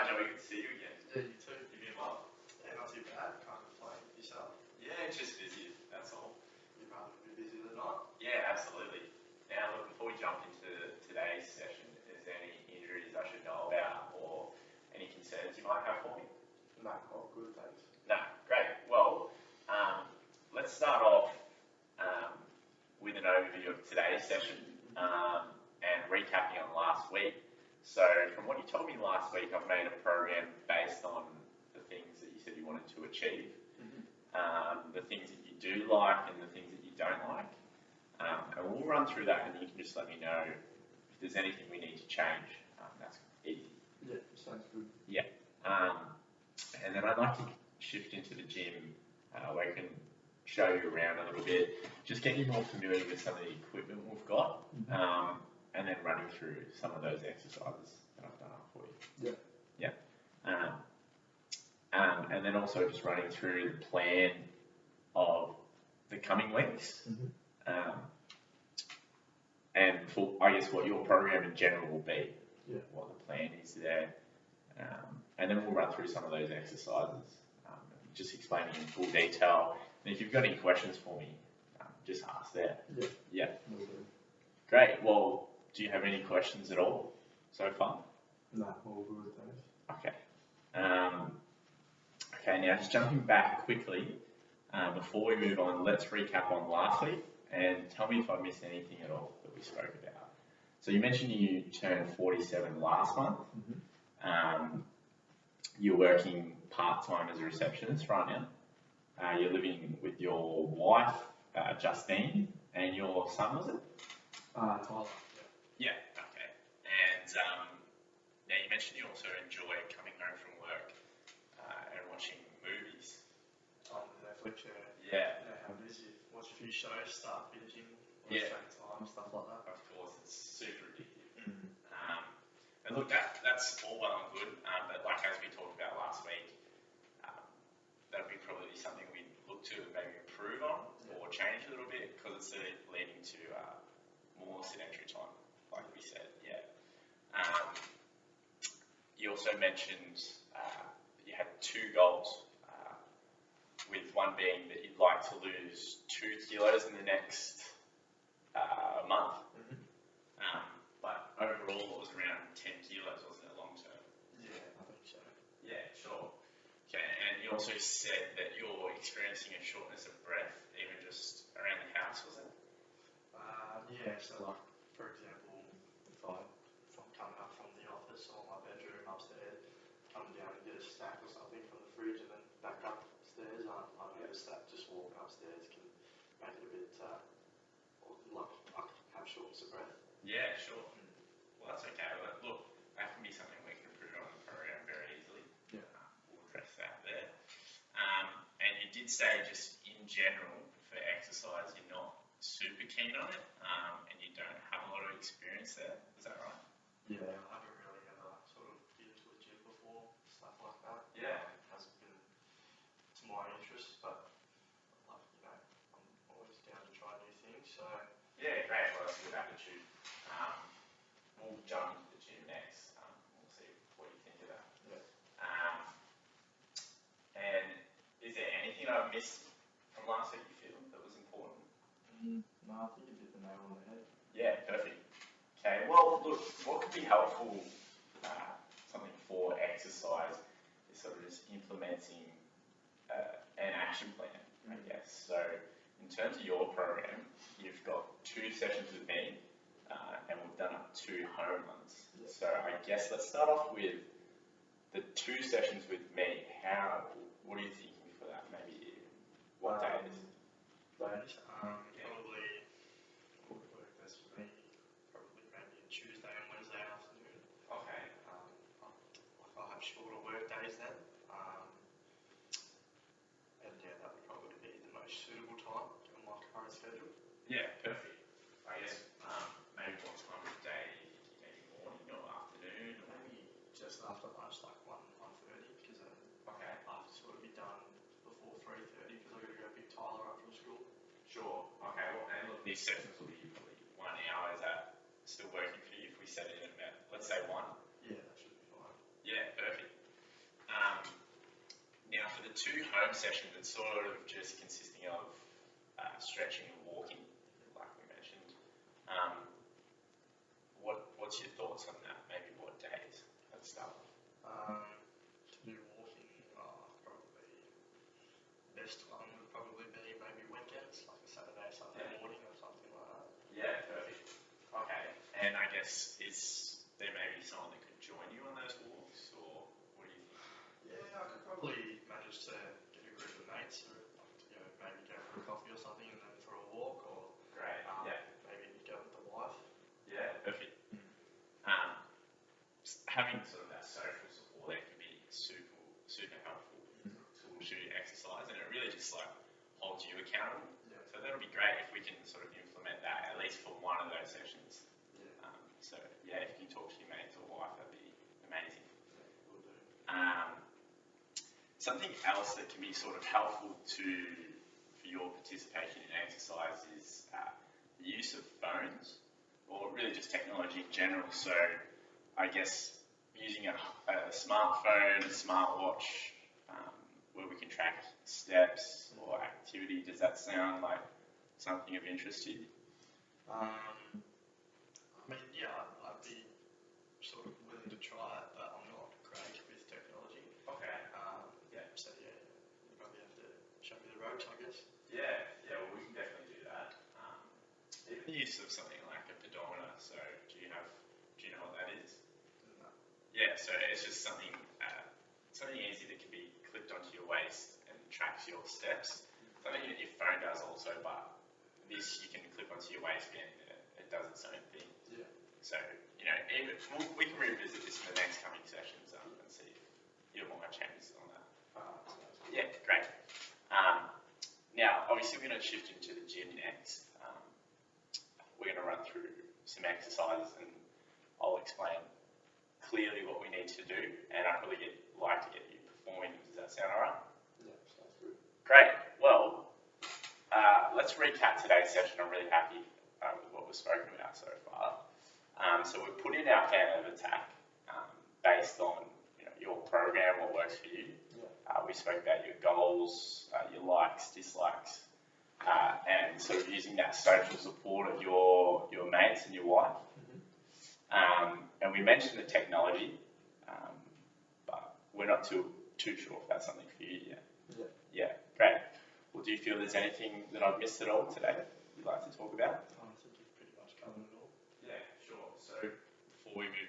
Joey. Good to see you again. Yeah, you too. You been well? Yeah, not too bad. Can't complain. Yourself? Yeah, it's just busy. That's all. You'd rather be busy than not? Yeah, absolutely. Now, look, before we jump into today's session, is there any injuries I should know about or any concerns you might have for me? No, all good, thanks. No, great. Well, let's start off with an overview of today's session and recapping on last week. So, from what you told me last week, I've made a program based on the things that you said you wanted to achieve, the things that you do like and the things that you don't like. And we'll run through that and you can just let me know if there's anything we need to change. That's easy. Yeah, sounds good. Yeah. And then I'd like to shift into the gym where I can show you around a little bit, just get you more familiar with some of the equipment we've got, and then running through some of those exercises that I've done up for you. Yeah. Yeah. And then also just running through the plan of the coming weeks. And for, I guess, what your program in general will be. Yeah. What the plan is there. And then we'll run through some of those exercises, just explaining in full detail. And if you've got any questions for me, just ask there. Yeah. Yeah. Will do. Great. Well, do you have any questions at all so far? No, all good, thanks. Okay. Okay, now just jumping back quickly, before we move on, let's recap on last week and tell me if I missed anything at all that we spoke about. So you mentioned you turned 47 last month. You're working part-time as a receptionist right now. You're living with your wife, Justine, and your son, was it? Tyler. Yeah, okay. And now you mentioned you also enjoy coming home from work and watching movies. On Netflix, yeah. Yeah. Yeah, how busy. Watch a few shows, start binging at Yeah. the same time, stuff like that. Of course, it's super addictive. And look, that's all well and good, but like as we talked about last week, that would be probably something we'd look to maybe improve on or change a little bit because it's leading to more sedentary time, like we said, yeah. You also mentioned you had 2 goals, with one being that you'd like to lose 2 kilos in the next month. But overall, it was around 10 kilos, wasn't it, long term? Yeah, I think so. Yeah, sure. Okay, and you also said that you're experiencing a shortness of breath, even just around the house, was it? Yeah, so like, for example, if I'm coming up from the office or my bedroom upstairs, come down and get a snack or something from the fridge and then back upstairs, I noticed that just walking upstairs can make it a bit, like I have shortness of breath. Yeah, sure. Well, that's okay. But look, that can be something we can improve on the program very easily. Yeah. We'll address that there. And you did say just in general for exercise, you're not super keen on it, and you don't have a lot of experience there. Is that right? Yeah, I haven't really ever sort of been to a gym before, stuff like that. Yeah. It hasn't been to my interest, but like, you know, I'm always down to try new things, so. Yeah, great. Well, that's a good attitude. We'll jump into the gym next. We'll see what you think of that. Yeah. And is there anything I've missed from last week you feel that was important? No, I think you hit the nail on the head. Yeah, perfect. Okay, well, look, what could be helpful, something for exercise, is sort of just implementing an action plan, I guess. So, in terms of your program, you've got 2 sessions with me, and we've done up 2 home runs. Yeah. So, I guess let's start off with the 2 sessions with me. What are you thinking for that? Maybe what days? Days, probably would work best for me. Probably maybe a Tuesday and Wednesday afternoon. Okay. I'll have shorter work days then. And yeah, that would probably be the most suitable time on my current schedule. Yeah, perfect. I guess maybe what time of day? Maybe morning or afternoon? Or Maybe just after lunch, like 1:30, because then okay. I have to sort of be done before 3:30 because I've got to go pick Tyler up from school. Sure. Okay. Well, and look, these sessions will be probably 1 hour. Is that still working for you? If we set it in about, let's say 1. Yeah, that should be fine. Yeah, perfect. two home sessions, it's sort of just consisting of stretching and walking, like we mentioned. What's your thoughts on that? Maybe what days? Let's start with. To do walking, probably best one would probably be maybe weekends, like a Saturday, Sunday morning or something like that. Yeah, perfect. Okay, and I guess is there maybe someone that could join you on those walks, or what do you think? Yeah, I could probably manage to get a group of mates, or maybe go for a coffee or something, and then for a walk, or Great. maybe go with the wife. Yeah, perfect. Having sort of that social support there can be super helpful tool to exercise, and it really just like holds you accountable. Yeah. So that'll be great if we can sort of implement that at least for one of those sessions. Yeah. So yeah, if you talk to your mates or wife, that'd be amazing. Yeah, will do. Something else that can be sort of helpful for your participation in exercise is the use of phones, or really just technology in general. So I guess using a smartphone, a smartwatch, where we can track steps or activity. Does that sound like something of interest to you? I mean, yeah, I'd be sort of willing to try it, but I'm not great with technology. Okay. So yeah, you probably have to show me the ropes, I guess. Yeah, well, we can definitely do that. Even the use of something like a pedometer. So do you know what that is? No. Yeah, so it's just something easy that can be clipped onto your waist and tracks your steps. Something that your phone does also, but this you can clip onto your waistband and it does its own thing. Yeah. So, we can revisit this in the next coming sessions and see if you have more changes on that. Yeah, great. Now, obviously we're going to shift into the gym next. We're going to run through some exercises and I'll explain clearly what we need to do, and I'd probably like to get you performing. Does that sound alright? Yeah, sounds good. Great. Well, let's recap today's session. I'm really happy with what we've spoken about so far. So we've put in our plan of attack based on your program, what works for you. Yeah. We spoke about your goals, your likes, dislikes, and sort of using that social support of your mates and your wife. And we mentioned the technology, but we're not too sure if that's something for you yet. Yeah, great. Well, do you feel there's anything that I've missed at all today that you'd like to talk about? I think you've pretty much covered it all. Yeah, sure. So before we move